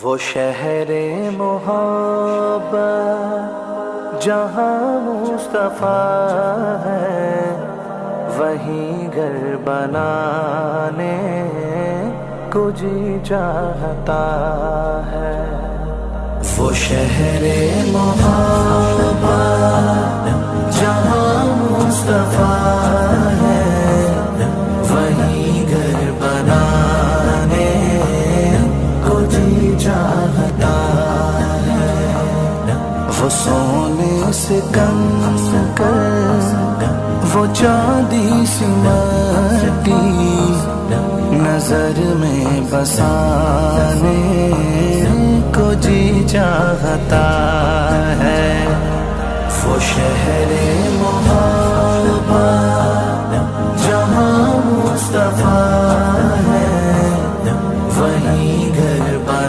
وہ شہر محبت جہاں مصطفیٰ ہے، وہیں گھر بنانے کو جی چاہتا ہے۔ وہ شہر محبت جہاں مصطفیٰ ہے، وہیں گھر بنانے کو جی چاہتا ہے۔ وہ سونے سے کم کر، وہ چاندی سی مٹی نظر میں بسانے کو جی چاہتا ہے۔ وہ شہر